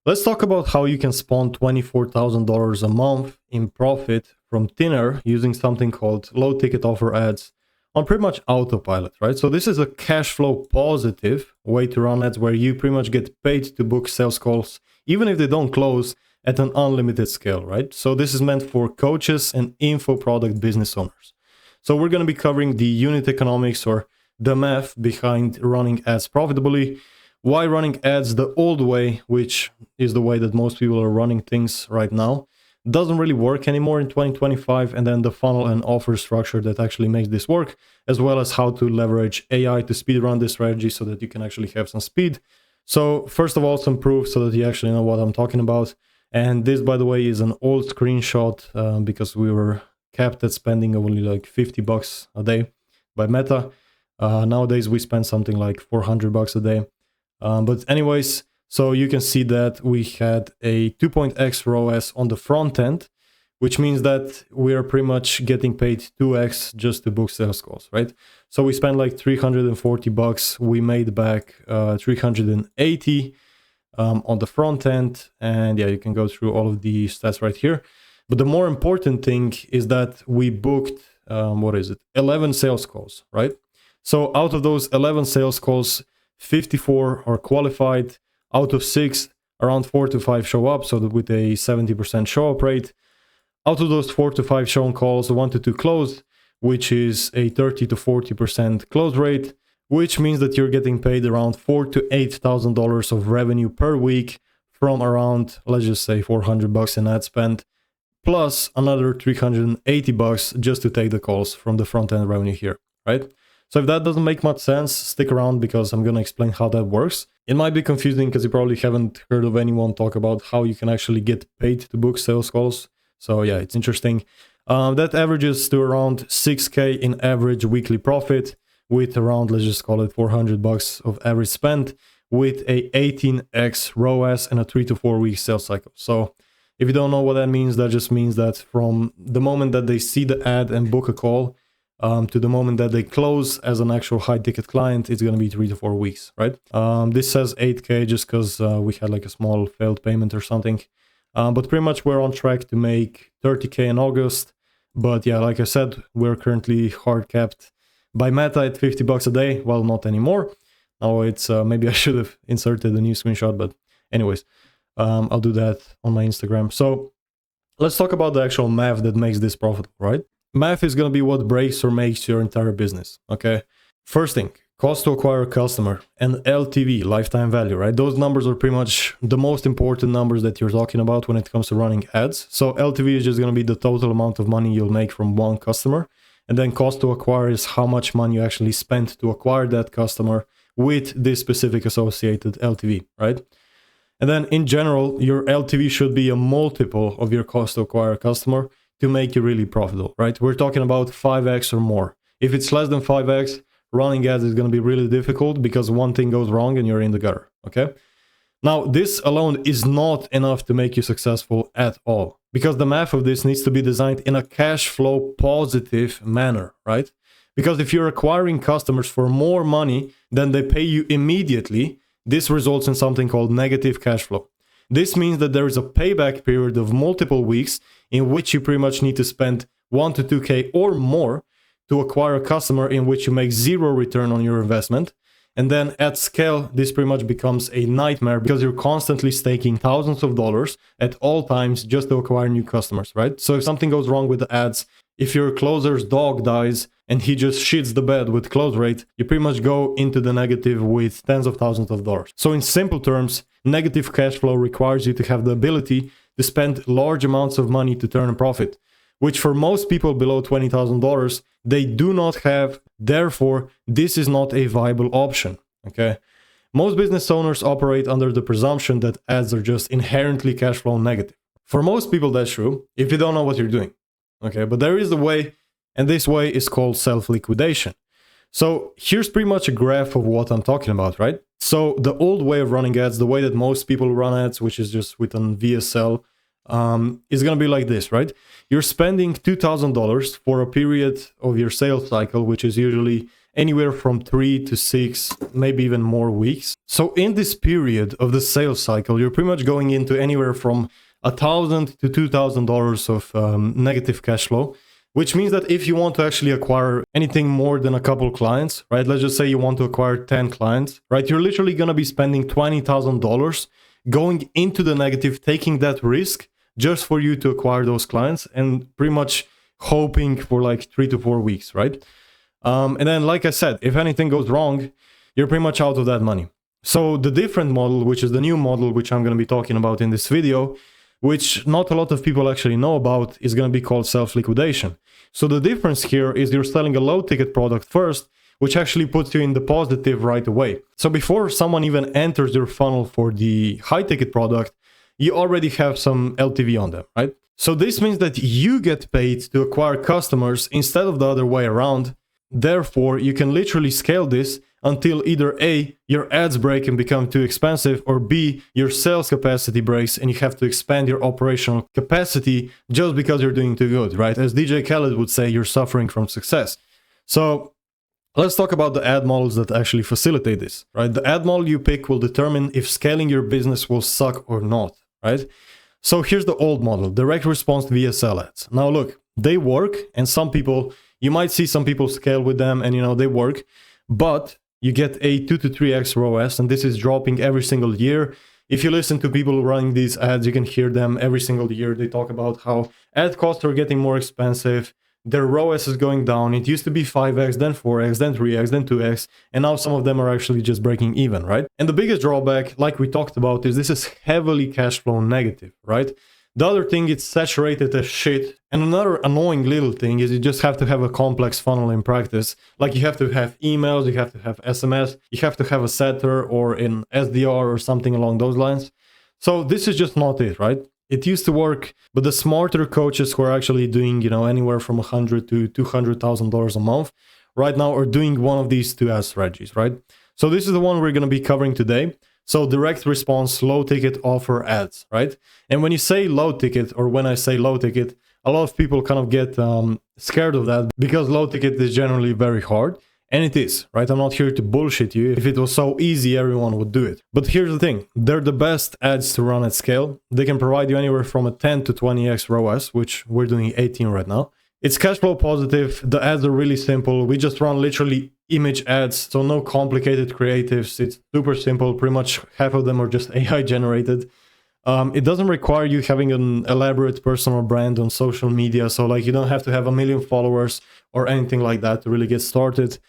Let's talk about how you can spawn $24,000 a month in profit from thin air using something called low ticket offer ads on pretty much autopilot, right? So this is a cash flow positive way to run ads where you pretty much get paid to book sales calls, even if they don't close, at an unlimited scale, right? So this is meant for coaches and info product business owners. So we're going to be covering the unit economics, or the math behind running ads profitably, why running ads the old way, which is the way that most people are running things right now, doesn't really work anymore in 2025, and then the funnel and offer structure that actually makes this work, as well as how to leverage AI to speed run this strategy so that you can actually have some speed. So first of all, some proof so that you actually know what I'm talking about. And this, by the way, is an old screenshot because we were capped at spending only like $50 a day by Meta. Nowadays, we spend something like $400 a day. But anyways, so you can see that we had a 2.x ROAS on the front end, which means that we are pretty much getting paid 2x just to book sales calls, right? So we spent like $340. We made back 380 on the front end. And yeah, you can go through all of the stats right here. But the more important thing is that we booked, 11 sales calls, right? So out of those 11 sales calls, 54 are qualified. Out of 6, around 4 to 5 show up, so that with a 70% show up rate. Out of those 4 to 5 shown calls, 1 to 2 closed, which is a 30 to 40% close rate, which means that you're getting paid around $4,000 to $8,000 of revenue per week from around, let's just say, $400 in ad spend, plus another $380 just to take the calls from the front end revenue here, right? So if that doesn't make much sense, stick around because I'm going to explain how that works. It might be confusing because you probably haven't heard of anyone talk about how you can actually get paid to book sales calls. So yeah, it's interesting. That averages to around 6K in average weekly profit with around, let's just call it $400 of average spend with a 18x ROAS and a 3 to 4 week sales cycle. So if you don't know what that means, that just means that from the moment that they see the ad and book a call, to the moment that they close as an actual high ticket client, it's going to be 3 to 4 weeks, right? This says 8K just because we had like a small failed payment or something. But pretty much we're on track to make 30K in August. But yeah, like I said, we're currently hard capped by Meta at $50 a day. Well, not anymore. Now it's, maybe I should have inserted a new screenshot, but anyways, I'll do that on my Instagram. So let's talk about the actual math that makes this profitable, right? Math is going to be what breaks or makes your entire business, okay? First thing, cost to acquire a customer and LTV, lifetime value, right? Those numbers are pretty much the most important numbers that you're talking about when it comes to running ads. So LTV is just going to be the total amount of money you'll make from one customer. And then cost to acquire is how much money you actually spent to acquire that customer with this specific associated LTV, right? And then in general, your LTV should be a multiple of your cost to acquire a customer to make you really profitable, right? We're talking about 5x or more. If it's less than 5x, running ads is going to be really difficult because one thing goes wrong and you're in the gutter, okay? Now, this alone is not enough to make you successful at all because the math of this needs to be designed in a cash flow positive manner, right? Because if you're acquiring customers for more money than they pay you immediately, this results in something called negative cash flow. This means that there is a payback period of multiple weeks in which you pretty much need to spend 1 to 2K or more to acquire a customer in which you make zero return on your investment. And then at scale, this pretty much becomes a nightmare because you're constantly staking thousands of dollars at all times just to acquire new customers, right? So if something goes wrong with the ads, if your closer's dog dies and he just shits the bed with close rate, you pretty much go into the negative with tens of thousands of dollars. So in simple terms, negative cash flow requires you to have the ability to spend large amounts of money to turn a profit, which for most people below $20,000, they do not have. Therefore, this is not a viable option, okay? Most business owners operate under the presumption that ads are just inherently cash flow negative. For most people, that's true if you don't know what you're doing, okay? But there is a way, and this way is called self-liquidation. So here's pretty much a graph of what I'm talking about, right? So the old way of running ads, the way that most people run ads, which is just with an VSL, is going to be like this, right? You're spending $2,000 for a period of your sales cycle, which is usually anywhere from 3 to 6, maybe even more weeks. So in this period of the sales cycle, you're pretty much going into anywhere from $1,000 to $2,000 of negative cash flow, which means that if you want to actually acquire anything more than a couple clients, right? Let's just say you want to acquire 10 clients, right? You're literally going to be spending $20,000 going into the negative, taking that risk just for you to acquire those clients and pretty much hoping for like 3 to 4 weeks, right? And then, like I said, if anything goes wrong, you're pretty much out of that money. So the different model, which is the new model, which I'm going to be talking about in this video, which not a lot of people actually know about, is going to be called self-liquidation. So the difference here is you're selling a low ticket product first, which actually puts you in the positive right away. So before someone even enters your funnel for the high ticket product, you already have some LTV on them, right? So this means that you get paid to acquire customers instead of the other way around. Therefore, you can literally scale this until either A, your ads break and become too expensive, or B, your sales capacity breaks and you have to expand your operational capacity just because you're doing too good, right? As DJ Khaled would say, you're suffering from success. So let's talk about the ad models that actually facilitate this, right? The ad model you pick will determine if scaling your business will suck or not, right? So here's the old model, direct response VSL ads. Now look, they work, and some people, you might see some people scale with them and they work, but you get a 2 to 3x ROAS, and this is dropping every single year. If you listen to people running these ads, you can hear them every single year. They talk about how ad costs are getting more expensive, their ROAS is going down. It used to be 5x, then 4x, then 3x, then 2x, and now some of them are actually just breaking even, right? And the biggest drawback, like we talked about, is this is heavily cash flow negative, right? The other thing, it's saturated as shit. And another annoying little thing is you just have to have a complex funnel in practice. Like you have to have emails, you have to have SMS, you have to have a setter or an SDR or something along those lines. So this is just not it, right? It used to work, but the smarter coaches who are actually doing, anywhere from $100,000 to $200,000 a month right now are doing one of these two ad strategies, right? So this is the one we're going to be covering today. So direct response, low ticket offer ads, right? And when you say low ticket, or when I say low ticket, a lot of people kind of get scared of that because low ticket is generally very hard. And it is, right? I'm not here to bullshit you. If it was so easy, everyone would do it. But here's the thing. They're the best ads to run at scale. They can provide you anywhere from a 10 to 20x ROAS, which we're doing 18 right now. It's cash flow positive. The ads are really simple. We just run literally image ads, so no complicated creatives. It's super simple. Pretty much half of them are just AI generated. It doesn't require you having an elaborate personal brand on social media. So like you don't have to have 1 million followers or anything like that to really get started.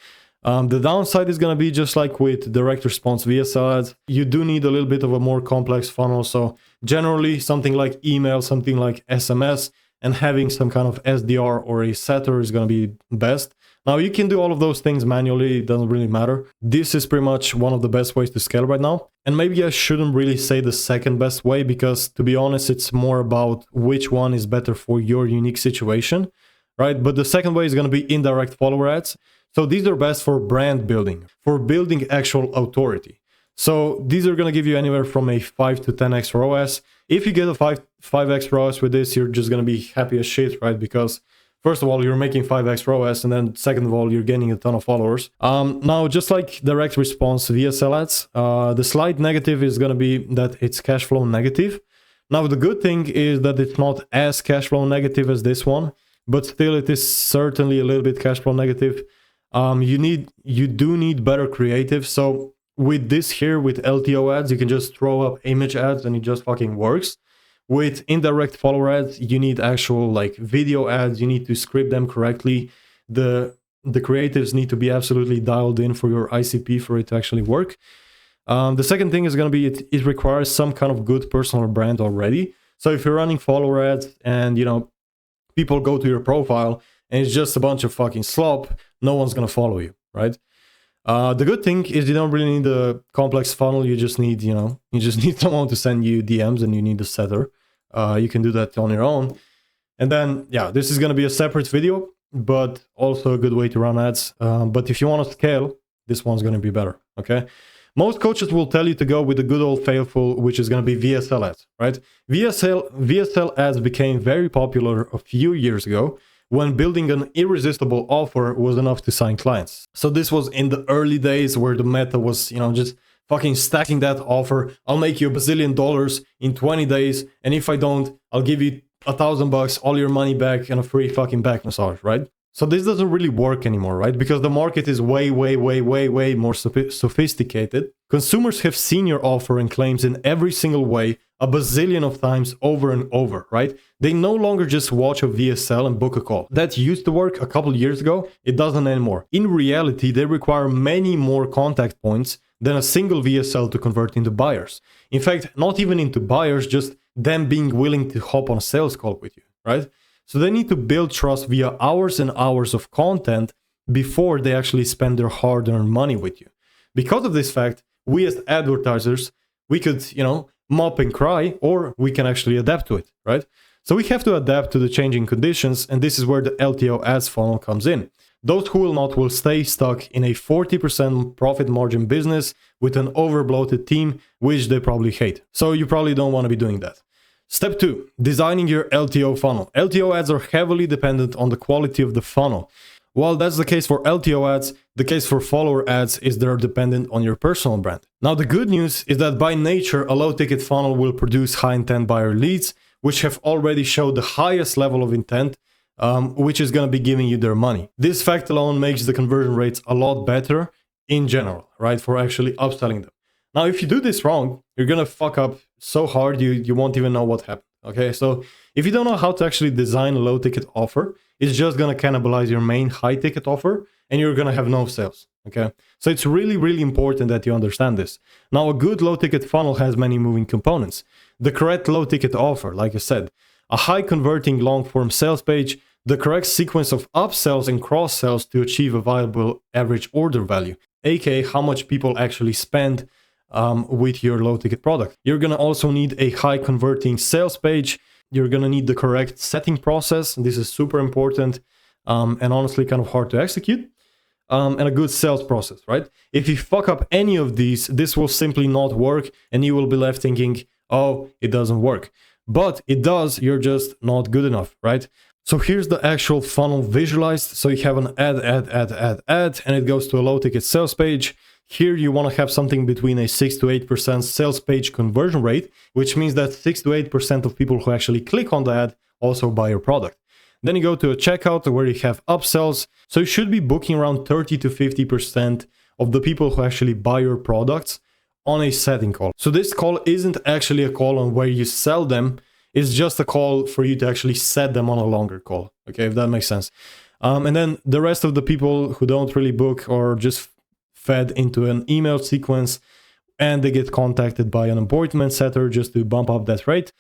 The downside is going to be just like with direct response VSL ads. You do need a little bit of a more complex funnel. So generally something like email, something like SMS, and having some kind of SDR or a setter is going to be best. Now you can do all of those things manually, it doesn't really matter. This is pretty much one of the best ways to scale right now. And maybe I shouldn't really say the second best way, because to be honest, it's more about which one is better for your unique situation, right? But the second way is going to be indirect follower ads. So these are best for brand building, for building actual authority. So these are going to give you anywhere from a 5 to 10x ROAS. If you get a 5x ROAS with this, you're just going to be happy as shit, right? Because first of all, you're making 5x ROAS, and then second of all, you're getting a ton of followers. Now, just like direct response VSL ads, the slight negative is going to be that it's cash flow negative. Now, the good thing is that it's not as cash flow negative as this one, but still it is certainly a little bit cash flow negative. You do need better creative. So with this here, with LTO ads, you can just throw up image ads and it just fucking works. With indirect follower ads, you need actual like video ads. You need to script them correctly. The creatives need to be absolutely dialed in for your ICP for it to actually work. The second thing is going to be it requires some kind of good personal brand already. So if you're running follower ads and people go to your profile and it's just a bunch of fucking slop, no one's going to follow you, right? The good thing is you don't really need a complex funnel. You just need, someone to send you DMs, and you need a setter. You can do that on your own. And then, yeah, this is going to be a separate video, but also a good way to run ads. But if you want to scale, this one's going to be better, okay? Most coaches will tell you to go with the good old faithful, which is going to be VSL ads, right? VSL ads became very popular a few years ago, when building an irresistible offer was enough to sign clients. So this was in the early days where the meta was, just fucking stacking that offer. I'll make you $1 bazillion in 20 days. And if I don't, I'll give you $1,000, all your money back, and a free fucking back massage, right? So this doesn't really work anymore, right? Because the market is way more sophisticated. Consumers have seen your offer and claims in every single way, a bazillion of times over and over, right? They no longer just watch a VSL and book a call. That used to work a couple years ago. It doesn't anymore. In reality, they require many more contact points than a single VSL to convert into buyers. In fact, not even into buyers, just them being willing to hop on a sales call with you, right? So they need to build trust via hours and hours of content before they actually spend their hard-earned money with you. Because of this fact, we as advertisers, we could, mop and cry, or we can actually adapt to it, right? So we have to adapt to the changing conditions, and this is where the LTO ads funnel comes in. Those who will not will stay stuck in a 40% profit margin business with an overbloated team, which they probably hate. So you probably don't want to be doing that. Step 2, designing your LTO funnel. LTO ads are heavily dependent on the quality of the funnel. While that's the case for LTO ads, the case for follower ads is they're dependent on your personal brand. Now, the good news is that by nature, a low ticket funnel will produce high intent buyer leads, which have already showed the highest level of intent, which is going to be giving you their money. This fact alone makes the conversion rates a lot better in general, right? For actually upselling them. Now, if you do this wrong, you're going to fuck up so hard you won't even know what happened, okay? So if you don't know how to actually design a low ticket offer, it's just going to cannibalize your main high ticket offer and you're going to have no sales, okay? So it's really important that you understand this. Now, a good low ticket funnel has many moving components. The correct low ticket offer, like I said, a high converting long form sales page, the correct sequence of upsells and cross sells to achieve a viable average order value, aka how much people actually spend with your low ticket product. You're going to also need a high converting sales page. You're going to need the correct setting process. This is super important and honestly kind of hard to execute. And a good sales process, right? If you fuck up any of these, this will simply not work and you will be left thinking, oh, it doesn't work. But it does, you're just not good enough, right? So here's the actual funnel visualized. So you have an ad, and it goes to a low ticket sales page. Here you want to have something between a 6 to 8% sales page conversion rate, which means that 6 to 8% of people who actually click on the ad also buy your product. Then you go to a checkout where you have upsells. So you should be booking around 30 to 50% of the people who actually buy your products on a setting call. So this call isn't actually a call on where you sell them. It's just a call for you to actually set them on a longer call. Okay, if that makes sense. And then the rest of the people who don't really book or just fed into an email sequence and they get contacted by an appointment setter just to bump up that rate,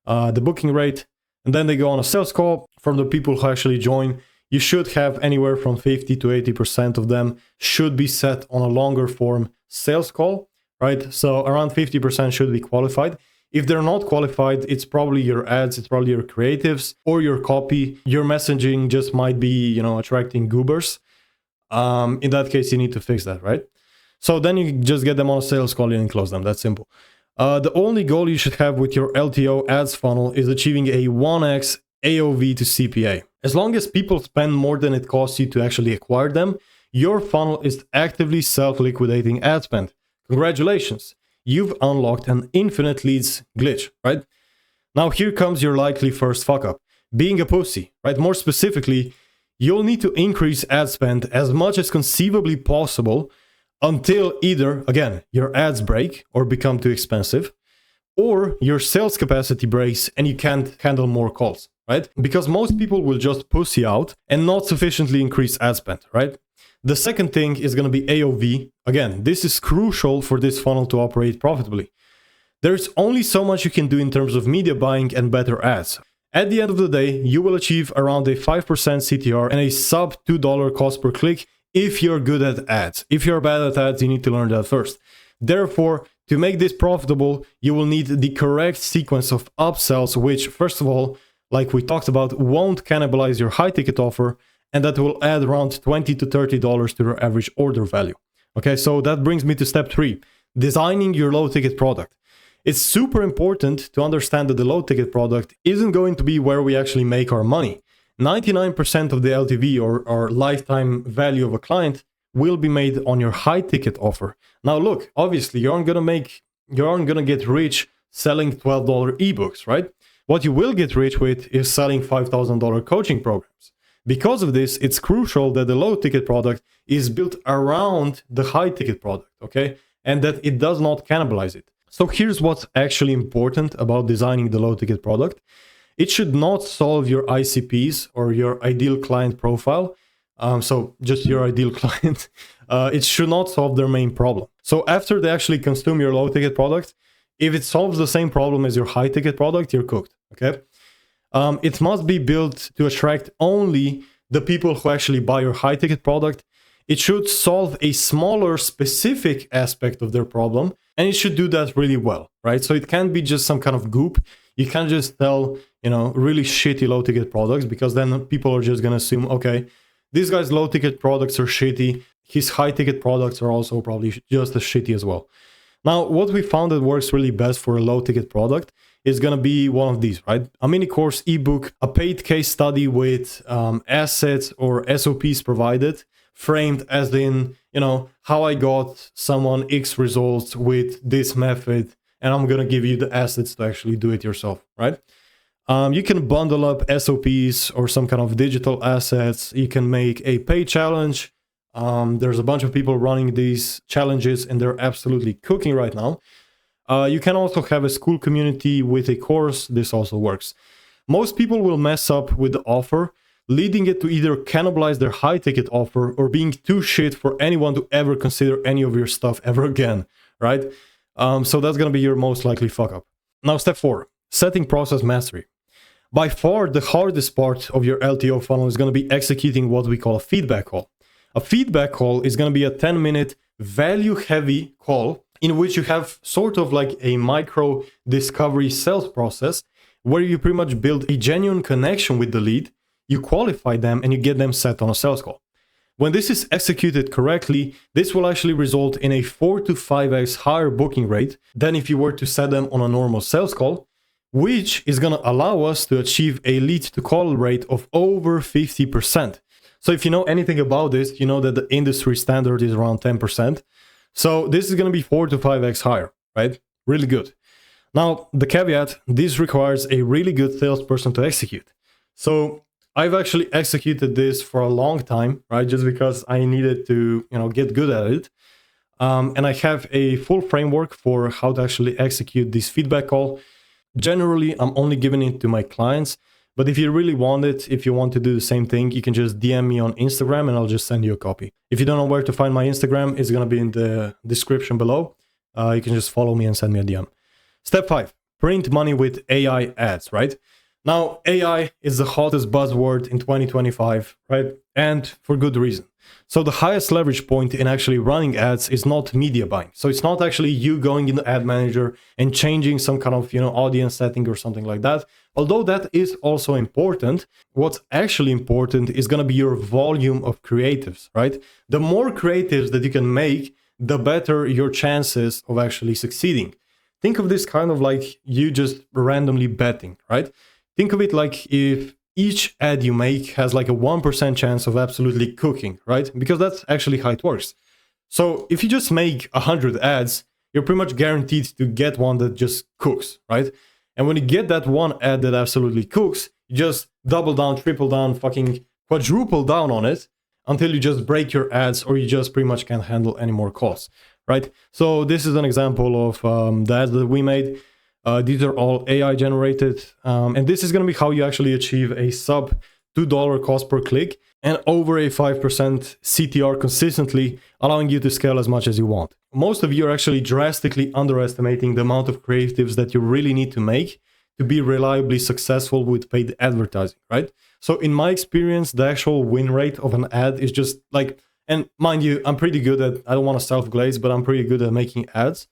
the booking rate, and then they go on a sales call. From the people who actually join, you should have anywhere from 50 to 80% of them should be set on a longer form sales call, right? So around 50% should be qualified. If they're not qualified, it's probably your ads, it's probably your creatives or your copy. Your messaging just might be, attracting goobers. In that case, you need to fix that, right? So then you just get them on a sales call and close them. That's simple. The only goal you should have with your LTO ads funnel is achieving a 1x AOV to CPA. As long as people spend more than it costs you to actually acquire them, your funnel is actively self-liquidating ad spend. Congratulations, you've unlocked an infinite leads glitch, right? Now here comes your likely first fuck up, being a pussy, right? More specifically, you'll need to increase ad spend as much as conceivably possible until either, again, your ads break or become too expensive, or your sales capacity breaks and you can't handle more calls, right? Because most people will just pussy out and not sufficiently increase ad spend, right? The second thing is going to be AOV. Again, this is crucial for this funnel to operate profitably. There's only so much you can do in terms of media buying and better ads. At the end of the day, you will achieve around a 5% CTR and a sub $2 cost per click if you're good at ads. If you're bad at ads, you need to learn that first. Therefore, to make this profitable, you will need the correct sequence of upsells, which, first of all, like we talked about, won't cannibalize your high ticket offer, and that will add around $20 to $30 to your average order value. Okay, so that brings me to step 3, designing your low ticket product. It's super important to understand that the low ticket product isn't going to be where we actually make our money. 99% of the LTV or lifetime value of a client will be made on your high ticket offer. Now look, obviously you aren't gonna get rich selling $12 ebooks, right? What you will get rich with is selling $5,000 coaching programs. Because of this, it's crucial that the low ticket product is built around the high ticket product, okay? And that it does not cannibalize it. So here's what's actually important about designing the low ticket product. It should not solve your ICPs or your ideal client profile. So just your ideal client. It should not solve their main problem. So after they actually consume your low ticket product, if it solves the same problem as your high ticket product, you're cooked, okay? It must be built to attract only the people who actually buy your high ticket product. It should solve a smaller specific aspect of their problem, and it should do that really well, right? So it can't be just some kind of goop. You can't just sell, really shitty low ticket products, because then people are just gonna assume, okay, this guy's low ticket products are shitty. His high ticket products are also probably just as shitty as well. Now, what we found that works really best for a low ticket product is going to be one of these, right? A mini course, ebook, a paid case study with assets or SOPs provided, framed as in, how I got someone X results with this method, and I'm going to give you the assets to actually do it yourself, right? You can bundle up SOPs or some kind of digital assets. You can make a pay challenge. There's a bunch of people running these challenges and they're absolutely cooking right now. You can also have a school community with a course. This also works. Most people will mess up with the offer, leading it to either cannibalize their high ticket offer or being too shit for anyone to ever consider any of your stuff ever again, right? So that's going to be your most likely fuck up. Now, step 4, setting process mastery. By far, the hardest part of your LTO funnel is going to be executing what we call a feedback call. A feedback call is going to be a 10-minute value-heavy call in which you have sort of like a micro discovery sales process where you pretty much build a genuine connection with the lead, you qualify them, and you get them set on a sales call. When this is executed correctly, this will actually result in a 4 to 5x higher booking rate than if you were to set them on a normal sales call, which is going to allow us to achieve a lead to call rate of over 50%. So if you know anything about this, you know that the industry standard is around 10%. So this is going to be 4 to 5x higher, right? Really good. Now, the caveat, this requires a really good salesperson to execute. So I've actually executed this for a long time, right? Just because I needed to, get good at it. And I have a full framework for how to actually execute this feedback call. Generally, I'm only giving it to my clients. But if you really want it, if you want to do the same thing, you can just DM me on Instagram and I'll just send you a copy. If you don't know where to find my Instagram, it's going to be in the description below. You can just follow me and send me a DM. Step 5, print money with AI ads, right? Now, AI is the hottest buzzword in 2025, right? And for good reason. So the highest leverage point in actually running ads is not media buying. So it's not actually you going in the ad manager and changing some kind of, audience setting or something like that. Although that is also important, what's actually important is going to be your volume of creatives, right? The more creatives that you can make, the better your chances of actually succeeding. Think of this kind of like you just randomly betting, right? Think of it like if each ad you make has like a 1% chance of absolutely cooking, right? Because that's actually how it works. So if you just make 100 ads, you're pretty much guaranteed to get one that just cooks, right? And when you get that one ad that absolutely cooks, you just double down, triple down, fucking quadruple down on it until you just break your ads or you just pretty much can't handle any more calls, right? So this is an example of the ads that we made. These are all AI generated. And this is going to be how you actually achieve a sub $2 cost per click and over a 5% CTR consistently, allowing you to scale as much as you want. Most of you are actually drastically underestimating the amount of creatives that you really need to make to be reliably successful with paid advertising, right? So in my experience, the actual win rate of an ad is just like, and mind you, I'm pretty good at, I don't want to self-glaze, but I'm pretty good at making ads.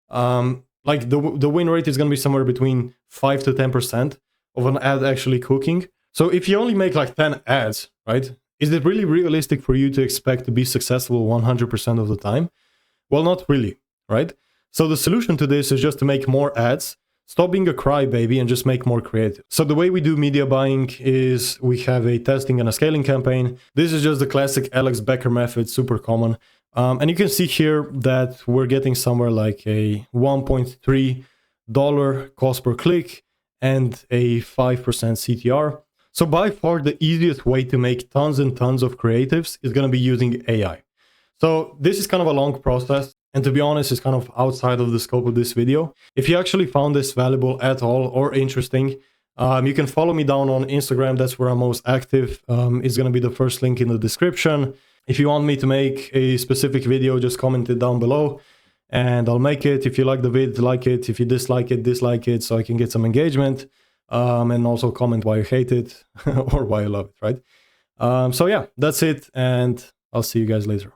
Like the win rate is going to be somewhere between 5 to 10% of an ad actually cooking. So if you only make like 10 ads, right? Is it really realistic for you to expect to be successful 100% of the time? Well, not really, right? So the solution to this is just to make more ads Stop being a crybaby and just make more creative. So the way we do media buying is we have a testing and a scaling campaign. This is just the classic Alex Becker method, super common. And you can see here that we're getting somewhere like a $1.3 cost per click and a 5% CTR. So by far the easiest way to make tons and tons of creatives is going to be using AI. So this is kind of a long process. And to be honest, it's kind of outside of the scope of this video. If you actually found this valuable at all or interesting, you can follow me down on Instagram. That's where I'm most active. It's going to be the first link in the description. If you want me to make a specific video, just comment it down below and I'll make it. If you like the vid, like it. If you dislike it, so I can get some engagement. And also comment why you hate it or why you love it, right? So yeah, that's it. And I'll see you guys later.